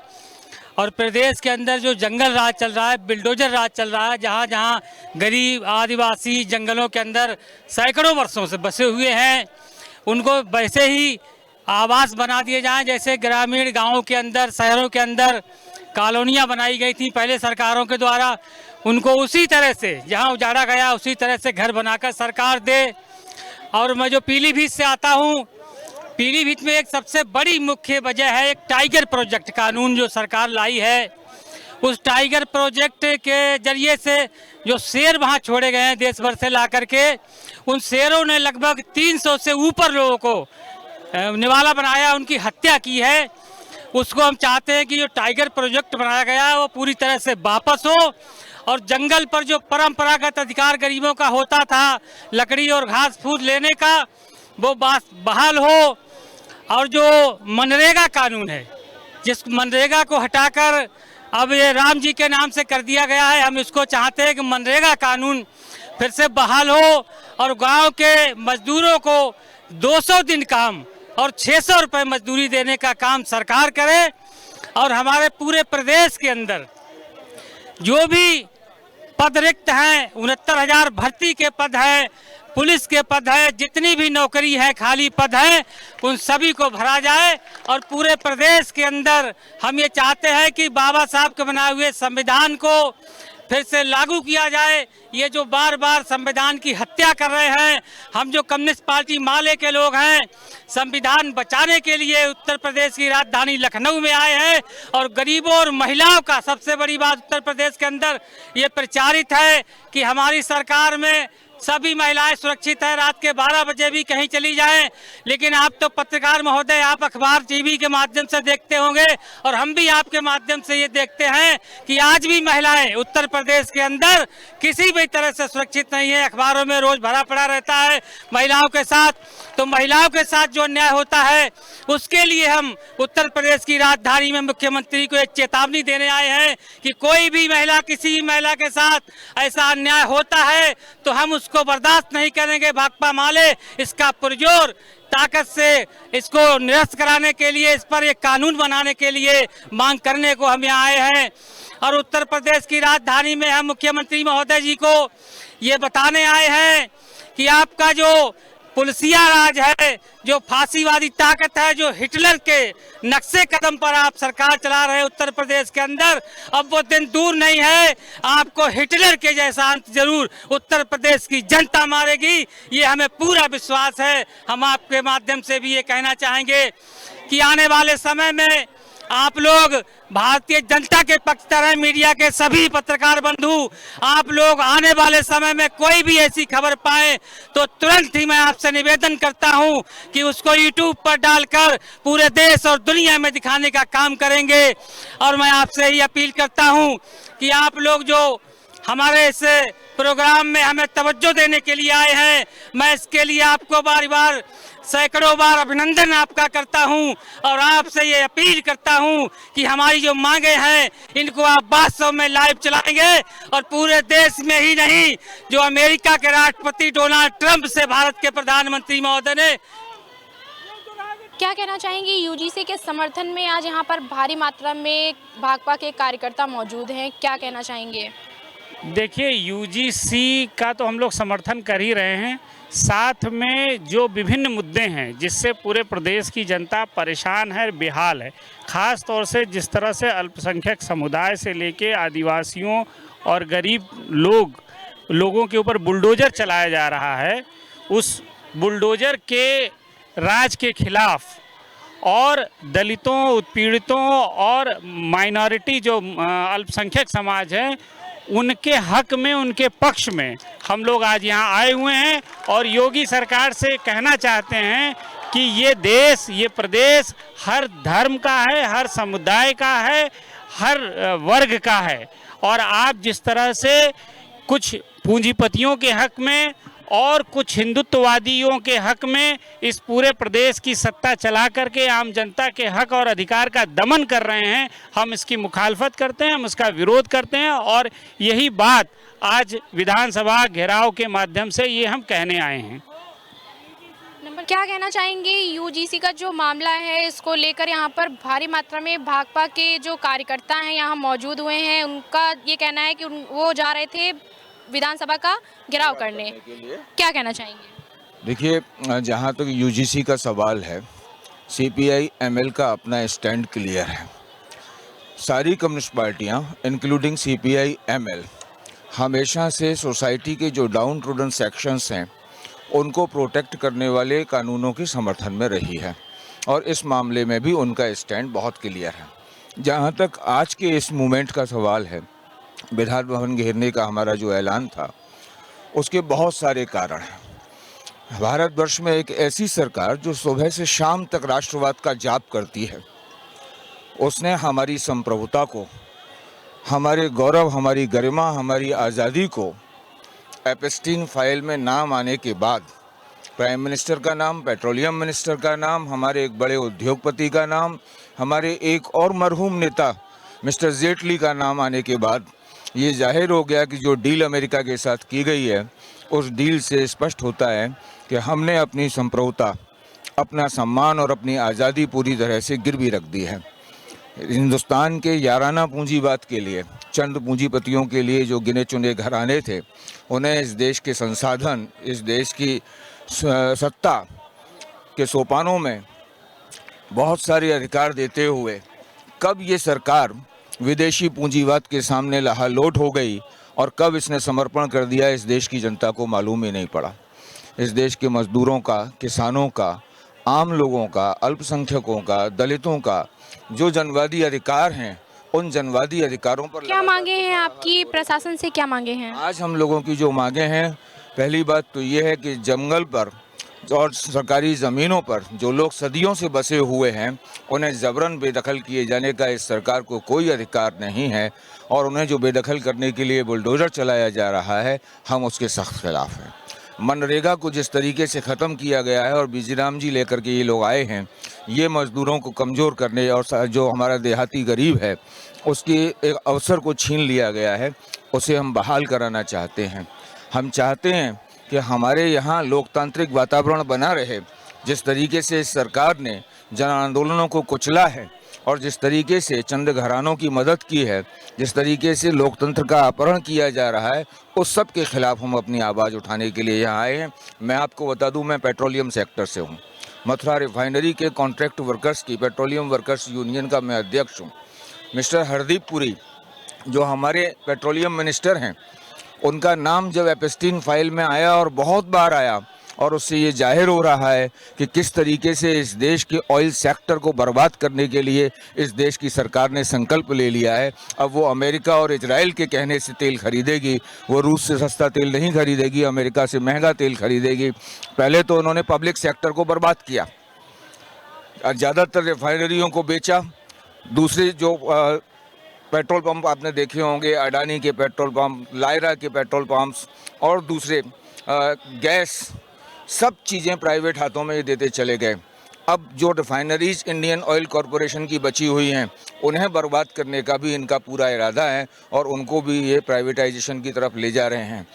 और प्रदेश के अंदर जो जंगल राज चल रहा है, बुलडोजर राज चल रहा है, जहाँ जहाँ गरीब आदिवासी जंगलों के अंदर सैकड़ों वर्षों से बसे हुए हैं, उनको वैसे ही आवास बना दिए जाएं जैसे ग्रामीण गांवों के अंदर, शहरों के अंदर कॉलोनियाँ बनाई गई थी पहले सरकारों के द्वारा। उनको उसी तरह से जहाँ उजाड़ा गया उसी तरह से घर बनाकर सरकार दे। और मैं जो पीलीभीत से आता हूँ, पीलीभीत में एक सबसे बड़ी मुख्य वजह है एक टाइगर प्रोजेक्ट कानून जो सरकार लाई है। उस टाइगर प्रोजेक्ट के जरिए से जो शेर वहाँ छोड़े गए हैं देश भर से ला करके, उन शेरों ने लगभग 300 से ऊपर लोगों को निवाला बनाया, उनकी हत्या की है। उसको हम चाहते हैं कि जो टाइगर प्रोजेक्ट बनाया गया है वो पूरी तरह से वापस हो, और जंगल पर जो परंपरागत अधिकार गरीबों का होता था लकड़ी और घास फूस लेने का, वो बहाल हो। और जो मनरेगा कानून है, जिस मनरेगा को हटाकर अब ये राम जी के नाम से कर दिया गया है, हम इसको चाहते हैं कि मनरेगा कानून फिर से बहाल हो और गांव के मजदूरों को 200 दिन काम और 600 रुपये मजदूरी देने का काम सरकार करे। और हमारे पूरे प्रदेश के अंदर जो भी पद रिक्त हैं, 69,000 भर्ती के पद हैं, पुलिस के पद है, जितनी भी नौकरी है, खाली पद है, उन सभी को भरा जाए। और पूरे प्रदेश के अंदर हम ये चाहते हैं कि बाबा साहब के बनाए हुए संविधान को फिर से लागू किया जाए। ये जो बार बार संविधान की हत्या कर रहे हैं, हम जो कम्युनिस्ट पार्टी माले के लोग हैं, संविधान बचाने के लिए उत्तर प्रदेश की राजधानी लखनऊ में आए हैं। और गरीबों और महिलाओं का सबसे बड़ी बात उत्तर प्रदेश के अंदर ये प्रचारित है कि हमारी सरकार में सभी महिलाएं सुरक्षित है, रात के 12 बजे भी कहीं चली जाएं। लेकिन आप तो पत्रकार महोदय, आप अखबार टीवी के माध्यम से देखते होंगे, और हम भी आपके माध्यम से ये देखते हैं कि आज भी महिलाएं उत्तर प्रदेश के अंदर किसी भी तरह से सुरक्षित नहीं है। अखबारों में रोज भरा पड़ा रहता है महिलाओं के साथ। तो महिलाओं के साथ जो अन्याय होता है, उसके लिए हम उत्तर प्रदेश की राजधानी में मुख्यमंत्री को एक चेतावनी देने आए हैं कि कोई भी महिला, किसी भी महिला के साथ ऐसा अन्याय होता है तो हम उसको इसको बर्दाश्त नहीं करेंगे। भाकपा माले इसका पुरजोर ताकत से इसको निरस्त कराने के लिए, इस पर एक कानून बनाने के लिए मांग करने को हम यहाँ आए हैं। और उत्तर प्रदेश की राजधानी में हम मुख्यमंत्री महोदय जी को ये बताने आए हैं कि आपका जो पुलिसिया राज है, जो फांसीवादी ताकत है, जो हिटलर के नक्शे कदम पर आप सरकार चला रहे हैं उत्तर प्रदेश के अंदर, अब वो दिन दूर नहीं है, आपको हिटलर के जैसा अंत जरूर उत्तर प्रदेश की जनता मारेगी, ये हमें पूरा विश्वास है। हम आपके माध्यम से भी ये कहना चाहेंगे कि आने वाले समय में आप लोग भारतीय जनता के पक्षधर हैं, मीडिया के सभी पत्रकार बंधु, आप लोग आने वाले समय में कोई भी ऐसी खबर पाए तो तुरंत ही मैं आपसे निवेदन करता हूं कि उसको यूट्यूब पर डालकर पूरे देश और दुनिया में दिखाने का काम करेंगे। और मैं आपसे ही अपील करता हूं कि आप लोग जो हमारे इस प्रोग्राम में हमें तवज्जो देने के लिए आए हैं, मैं इसके लिए आपको बार बार सैकड़ों बार अभिनंदन आपका करता हूं और आपसे ये अपील करता हूं कि हमारी जो मांगे हैं इनको आप वास्तव में लाइव चलाएंगे और पूरे देश में ही नहीं, जो अमेरिका के राष्ट्रपति डोनाल्ड ट्रंप से भारत के प्रधानमंत्री महोदय ने क्या कहना चाहेंगी? यूजीसी के समर्थन में आज यहाँ पर भारी मात्रा में भाकपा के कार्यकर्ता मौजूद हैं, क्या कहना चाहेंगे? देखिए, यूजीसी का तो हम लोग समर्थन कर ही रहे हैं, साथ में जो विभिन्न मुद्दे हैं जिससे पूरे प्रदेश की जनता परेशान है, बेहाल है, ख़ास तौर से जिस तरह से अल्पसंख्यक समुदाय से लेके आदिवासियों और गरीब लोगों के ऊपर बुलडोज़र चलाया जा रहा है, उस बुलडोज़र के राज के खिलाफ और दलितों, उत्पीड़ितों और माइनॉरिटी जो अल्पसंख्यक समाज है उनके हक में, उनके पक्ष में हम लोग आज यहाँ आए हुए हैं और योगी सरकार से कहना चाहते हैं कि ये देश, ये प्रदेश हर धर्म का है, हर समुदाय का है, हर वर्ग का है। और आप जिस तरह से कुछ पूंजीपतियों के हक में और कुछ हिंदुत्ववादियों के हक में इस पूरे प्रदेश की सत्ता चला करके आम जनता के हक और अधिकार का दमन कर रहे हैं, हम इसकी मुखालफत करते हैं, हम इसका विरोध करते हैं और यही बात आज विधानसभा घेराव के माध्यम से ये हम कहने आए हैं। नंबर क्या कहना चाहेंगे? यूजीसी का जो मामला है इसको लेकर यहाँ पर भारी मात्रा में भाकपा के जो कार्यकर्ता हैं यहाँ मौजूद हुए हैं, उनका ये कहना है कि वो जा रहे थे विधानसभा का घेराव करने, क्या कहना चाहेंगे? देखिए, जहाँ तक यूजीसी का सवाल है, सीपीआई एमएल का अपना स्टैंड क्लियर है। सारी कम्युनिस्ट पार्टियाँ इंक्लूडिंग सीपीआई एमएल हमेशा से सोसाइटी के जो डाउन ट्रोडन सेक्शंस हैं उनको प्रोटेक्ट करने वाले कानूनों के समर्थन में रही है और इस मामले में भी उनका स्टैंड बहुत क्लियर है। जहाँ तक आज के इस मूवमेंट का सवाल है, विधान भवन घेरने का हमारा जो ऐलान था उसके बहुत सारे कारण हैं। भारतवर्ष में एक ऐसी सरकार जो सुबह से शाम तक राष्ट्रवाद का जाप करती है, उसने हमारी संप्रभुता को, हमारे गौरव, हमारी गरिमा, हमारी आज़ादी को एपस्टीन फाइल में नाम आने के बाद प्राइम मिनिस्टर का नाम, पेट्रोलियम मिनिस्टर का नाम, हमारे एक बड़े उद्योगपति का नाम, हमारे एक और मरहूम नेता मिस्टर जेटली का नाम आने के बाद ये जाहिर हो गया कि जो डील अमेरिका के साथ की गई है उस डील से स्पष्ट होता है कि हमने अपनी संप्रभुता, अपना सम्मान और अपनी आज़ादी पूरी तरह से गिरवी रख दी है। हिंदुस्तान के याराना पूंजीवाद के लिए, चंद पूंजीपतियों के लिए जो गिने चुने घराने थे, उन्हें इस देश के संसाधन, इस देश की सत्ता के सोपानों में बहुत सारे अधिकार देते हुए कब ये सरकार विदेशी पूंजीवाद के सामने लाहलोट हो गई और कब इसने समर्पण कर दिया, इस देश की जनता को मालूम ही नहीं पड़ा। इस देश के मजदूरों का, किसानों का, आम लोगों का, अल्पसंख्यकों का, दलितों का जो जनवादी अधिकार हैं, उन जनवादी अधिकारों पर क्या मांगे हैं आपकी? प्रशासन से क्या मांगे हैं? आज हम लोगों की जो मांगे हैं, पहली बात तो ये है कि जंगल पर और सरकारी ज़मीनों पर जो लोग सदियों से बसे हुए हैं उन्हें ज़बरन बेदखल किए जाने का इस सरकार को कोई अधिकार नहीं है और उन्हें जो बेदखल करने के लिए बुलडोज़र चलाया जा रहा है, हम उसके सख्त खिलाफ हैं। मनरेगा को जिस तरीके से ख़त्म किया गया है और बिजराम जी लेकर के ये लोग आए हैं, ये मज़दूरों को कमज़ोर करने और जो हमारा देहाती गरीब है उसके एक अवसर को छीन लिया गया है, उसे हम बहाल कराना चाहते हैं। हम चाहते हैं कि हमारे यहाँ लोकतांत्रिक वातावरण बना रहे। जिस तरीके से इस सरकार ने जन आंदोलनों को कुचला है और जिस तरीके से चंद घरानों की मदद की है, जिस तरीके से लोकतंत्र का अपहरण किया जा रहा है, उस सब के खिलाफ हम अपनी आवाज़ उठाने के लिए यहाँ आए हैं। मैं आपको बता दूं, मैं पेट्रोलियम सेक्टर से हूँ। मथुरा रिफाइनरी के कॉन्ट्रैक्ट वर्कर्स की पेट्रोलियम वर्कर्स यूनियन का मैं अध्यक्ष हूँ। मिस्टर हरदीप पुरी जो हमारे पेट्रोलियम मिनिस्टर हैं, उनका नाम जब एपस्टीन फाइल में आया और बहुत बार आया, और उससे ये जाहिर हो रहा है कि किस तरीके से इस देश के ऑयल सेक्टर को बर्बाद करने के लिए इस देश की सरकार ने संकल्प ले लिया है। अब वो अमेरिका और इजराइल के कहने से तेल खरीदेगी, वो रूस से सस्ता तेल नहीं खरीदेगी, अमेरिका से महंगा तेल खरीदेगी। पहले तो उन्होंने पब्लिक सेक्टर को बर्बाद किया, ज़्यादातर रिफाइनरियों को बेचा। दूसरे जो पेट्रोल पंप आपने देखे होंगे, अडानी के पेट्रोल पंप, लायरा के पेट्रोल पंप्स और दूसरे गैस, सब चीज़ें प्राइवेट हाथों में ये देते चले गए। अब जो रिफाइनरीज इंडियन ऑयल कॉरपोरेशन की बची हुई हैं, उन्हें बर्बाद करने का भी इनका पूरा इरादा है और उनको भी ये प्राइवेटाइजेशन की तरफ ले जा रहे हैं।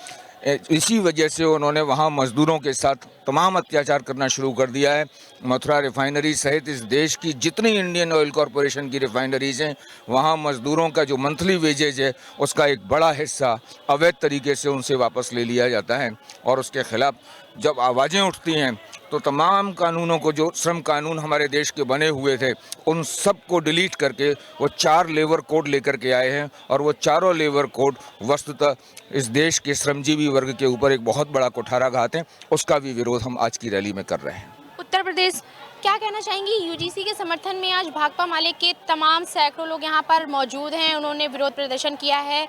इसी वजह से उन्होंने वहाँ मज़दूरों के साथ तमाम अत्याचार करना शुरू कर दिया है। मथुरा रिफाइनरी सहित इस देश की जितनी इंडियन ऑयल कॉरपोरेशन की रिफाइनरीज हैं, वहाँ मज़दूरों का जो मंथली वेजेज है, उसका एक बड़ा हिस्सा अवैध तरीके से उनसे वापस ले लिया जाता है। और उसके ख़िलाफ़ जब आवाज़ें उठती हैं तो तमाम कानूनों को, जो श्रम कानून हमारे देश के बने हुए थे, उन सब को डिलीट करके वो 4 लेबर कोड लेकर के आए हैं। और वो चारों लेबर कोड वस्तुतः इस देश के श्रमजीवी वर्ग के ऊपर एक बहुत बड़ा कुठाराघात है। उसका भी विरोध हम आज की रैली में कर रहे हैं। उत्तर प्रदेश, क्या कहना चाहेंगी? यूजीसी के समर्थन में आज भाकपा माले के तमाम सैकड़ों लोग यहाँ पर मौजूद हैं। उन्होंने विरोध प्रदर्शन किया है।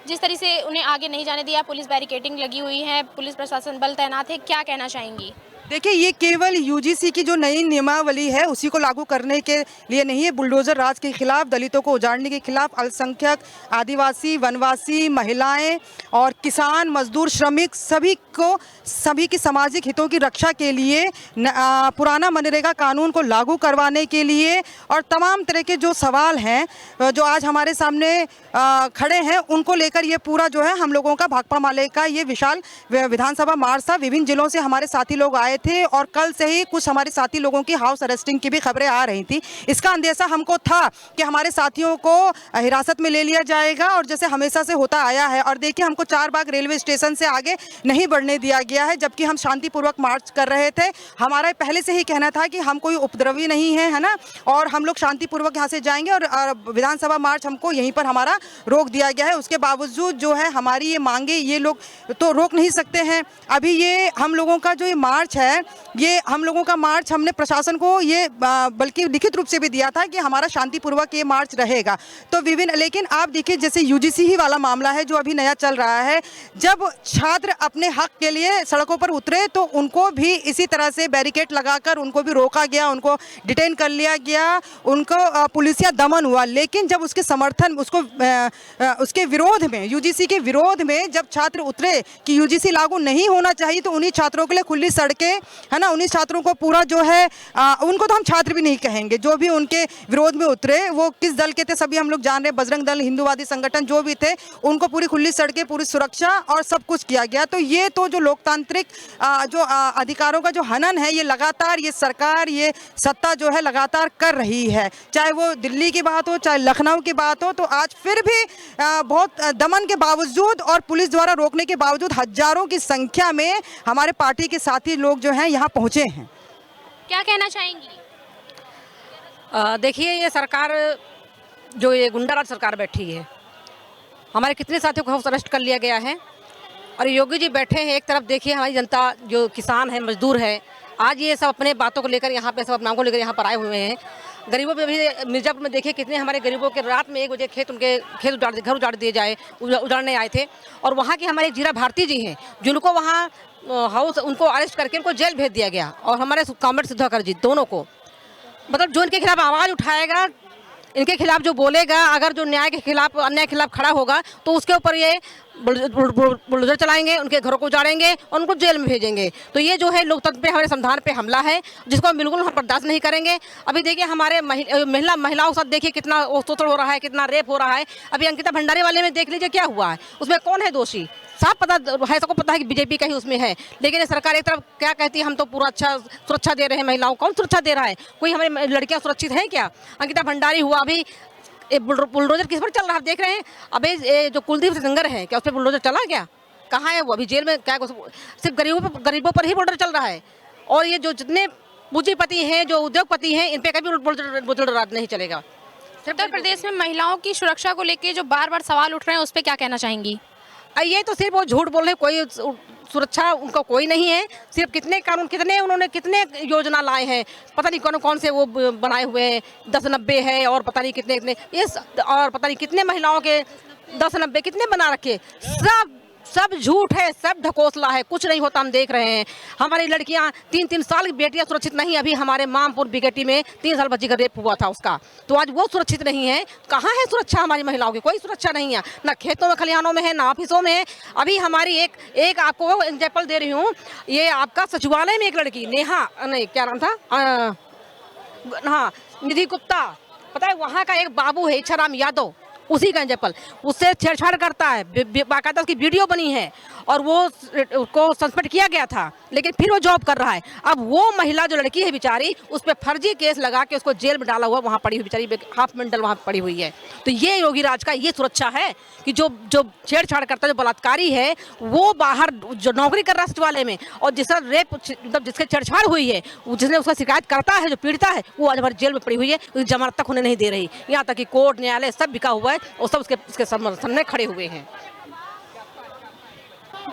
जिस तरह से उन्हें आगे नहीं जाने दिया, पुलिस बैरिकेडिंग लगी हुई है, पुलिस प्रशासन बल तैनात है, क्या कहना चाहेंगी? देखिए, ये केवल यूजीसी की जो नई नियमावली है उसी को लागू करने के लिए नहीं है। बुलडोज़र राज के खिलाफ, दलितों को उजाड़ने के खिलाफ, अल्पसंख्यक, आदिवासी, वनवासी, महिलाएं और किसान, मजदूर, श्रमिक, सभी की सामाजिक हितों की रक्षा के लिए पुराना मनरेगा कानून को लागू करवाने के लिए और तमाम तरह के जो सवाल हैं जो आज हमारे सामने खड़े हैं, उनको लेकर ये पूरा जो है हम लोगों का भाकपा माले का ये विशाल विधानसभा मार्च था। विभिन्न जिलों से हमारे साथी लोग आए थे और कल से ही कुछ हमारे साथी लोगों की हाउस अरेस्टिंग की भी खबरें आ रही थी। इसका अंदेशा हमको था कि हमारे साथियों को हिरासत में ले लिया जाएगा और जैसे हमेशा से होता आया है। और देखिए, हमको चारबाग रेलवे स्टेशन से आगे नहीं बढ़ने दिया गया है, जबकि हम शांतिपूर्वक मार्च कर रहे थे। हमारा पहले से ही कहना था कि हम कोई उपद्रवी नहीं है ना, और हम लोग शांतिपूर्वक यहाँ से जाएंगे और विधानसभा मार्च हमको यहीं पर हमारा रोक दिया गया है। उसके बावजूद जो है हमारी ये मांगे, ये लोग तो रोक नहीं सकते हैं। अभी ये हम लोगों का जो ये मार्च है, ये हम लोगों का मार्च हमने प्रशासन को ये बल्कि लिखित रूप से भी दिया था कि हमारा शांतिपूर्वक ये मार्च रहेगा। तो विभिन्न, लेकिन आप देखिए, जैसे यूजीसी ही वाला मामला है जो अभी नया चल रहा है, जब छात्र अपने हक के लिए सड़कों पर उतरे तो उनको भी इसी तरह से बैरिकेड लगाकर उनको भी रोका गया, उनको डिटेन कर लिया गया, उनको पुलिसिया दमन हुआ। लेकिन जब उसके समर्थन, उसके विरोध में, यूजीसी के विरोध में जब छात्र उतरे कि यूजीसी लागू नहीं होना चाहिए, तो उन्हीं छात्रों के लिए खुली सड़कें, है ना, उन्हीं छात्रों को पूरा जो है उनको तो हम छात्र भी नहीं कहेंगे, जो भी उनके विरोध में उतरे, वो किस दल के थे सभी हम लोग जान रहे, बजरंग दल, हिंदूवादी संगठन जो भी थे, उनको पूरी खुली सड़कें, पूरी सुरक्षा और सब कुछ किया गया। तो ये तो जो लोकतांत्रिक जो अधिकारों का जो हनन है, ये लगातार ये सरकार, ये सत्ता जो है लगातार कर रही है। चाहे वो दिल्ली की बात हो, चाहे लखनऊ की बात हो, तो आज फिर भी बहुत दमन के बावजूद और पुलिस द्वारा रोकने के बावजूद हजारों की संख्या में हमारे पार्टी के साथी लोग जो हैं यहाँ पहुँचे हैं। क्या कहना चाहेंगी? देखिए, ये सरकार जो ये गुंडाराज सरकार बैठी है, हमारे कितने साथियों को हाउस अरेस्ट कर लिया गया है और योगी जी बैठे हैं एक तरफ। देखिए, हमारी जनता जो किसान है, मजदूर है, आज ये सब अपने बातों को लेकर यहाँ पे, सब अपना को लेकर यहाँ पर आए हुए हैं। गरीबों पे भी मिर्जापुर में देखिए कितने हमारे गरीबों के रात में 1 बजे घर उजाड़ दिए जाए, उजाड़ने आए थे। और वहाँ के हमारे जीरा भारती जी हैं, जिनको वहाँ हाउस, उनको अरेस्ट करके उनको जेल भेज दिया गया। और हमारे कॉमरेड सुधाकर जी, दोनों को, मतलब जो इनके खिलाफ आवाज़ उठाएगा, इनके खिलाफ जो बोलेगा, अगर जो न्याय के खिलाफ, अन्याय के खिलाफ खड़ा होगा, तो उसके ऊपर ये बुलडोजर चलाएंगे, उनके घरों को उजाड़ेंगे और उनको जेल में भेजेंगे। तो ये जो है लोकतंत्र पे, हमारे संविधान पे हमला है, जिसको हम बिल्कुल बर्दाश्त नहीं करेंगे। अभी देखिए, हमारे महिलाओं के साथ देखिए कितना शोषण हो रहा है, कितना रेप हो रहा है। अभी अंकिता भंडारी वाले में देख लीजिए क्या हुआ है, उसमें कौन है दोषी? साफ पता है, सबको पता है कि बीजेपी का ही उसमें है। लेकिन ये सरकार एक तरफ क्या कहती है, हम तो पूरा अच्छा सुरक्षा दे रहे हैं महिलाओं। कौन सुरक्षा दे रहा है? कोई हमारी लड़कियां सुरक्षित हैं क्या? अंकिता भंडारी हुआ, अभी बुलडोजर किस पर चल रहा है आप देख रहे हैं। अभी जो कुलदीप सेंगर है, क्या उस पर बुलडोजर चला क्या? कहाँ है वो? अभी जेल में क्या? सिर्फ गरीबों पर ही बुलडोजर चल रहा है। और ये जो जितने पूंजीपति हैं, जो उद्योगपति हैं, इन पे कभी बुलडोजर राज नहीं चलेगा। उत्तर प्रदेश में महिलाओं की सुरक्षा को लेकर जो बार बार सवाल उठ रहे हैं, उस पर क्या कहना चाहेंगी? ये तो सिर्फ वो झूठ बोल रहे हैं, कोई सुरक्षा उनका कोई नहीं है। सिर्फ कितने कानून, उन्होंने कितने योजना लाए हैं, पता नहीं कौन कौन से वो बनाए हुए हैं। 1090 है और पता नहीं कितने और पता नहीं कितने महिलाओं के 1090 कितने बना रखे। सब झूठ है, सब ढकोसला है, कुछ नहीं होता। हम देख रहे हैं हमारी लड़कियां 3-3 साल की बेटियां सुरक्षित नहीं। अभी हमारे मामपुर बिगेटी में 3 साल बच्ची का रेप हुआ था उसका, तो आज वो सुरक्षित नहीं है। कहाँ है सुरक्षा हमारी महिलाओं की? कोई सुरक्षा नहीं है, ना खेतों में खलिहानों में है, ना ऑफिसों में है। अभी हमारी एक आपको एग्जाम्पल दे रही हूँ। ये आपका सचिवालय में एक लड़की नेहा, नहीं क्या नाम था, हाँ निधि गुप्ता, पता है वहाँ का एक बाबू है इच्छाराम यादव, उसी का एग्जाम्पल, उससे छेड़छाड़ करता है, बाकायदा उसकी वीडियो बनी है और वो उसको सस्पेंड किया गया था, लेकिन फिर वो जॉब कर रहा है। अब वो महिला जो लड़की है बेचारी, उस पर फर्जी केस लगा के उसको जेल में डाला हुआ, वहाँ पड़ी हुई बेचारी, हाफ मेंटल वहाँ पड़ी हुई है। तो ये योगी राज का ये सुरक्षा है कि जो छेड़छाड़ करता है, जो बलात्कारी है, वो बाहर जो नौकरी कर रहा है सचिवालय में, और जिसका रेप मतलब जिसके छेड़छाड़ हुई है, जिसने उसका शिकायत करता है, जो पीड़िता है, वो आज भर जेल में पड़ी हुई है, उसकी जमानत तक होने नहीं दे रही। यहाँ तक कि कोर्ट न्यायालय सब बिका हुआ है और सब उसके समर्थन में खड़े हुए हैं।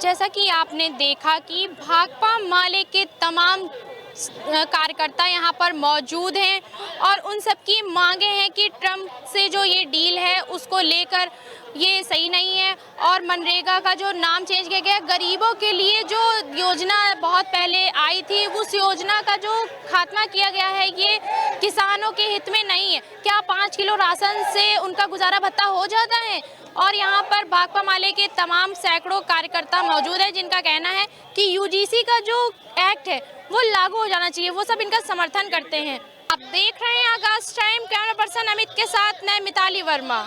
जैसा कि आपने देखा कि भाकपा माले के तमाम कार्यकर्ता यहाँ पर मौजूद हैं और उन सब की मांगे हैं कि ट्रम्प से जो ये डील है उसको लेकर ये सही नहीं है, और मनरेगा का जो नाम चेंज किया गया, गरीबों के लिए जो योजना बहुत पहले आई थी, उस योजना का जो खात्मा किया गया है, ये किसानों के हित में नहीं है। क्या 5 किलो राशन से उनका गुजारा भत्ता हो जाता है? और यहाँ पर भाकपा माले के तमाम सैकड़ों कार्यकर्ता मौजूद हैं जिनका कहना है कि यूजीसी का जो एक्ट है वो लागू हो जाना चाहिए, वो सब इनका समर्थन करते हैं। आप देख रहे हैं आगाज टाइम, कैमरा पर्सन अमित के साथ मैं मिताली वर्मा।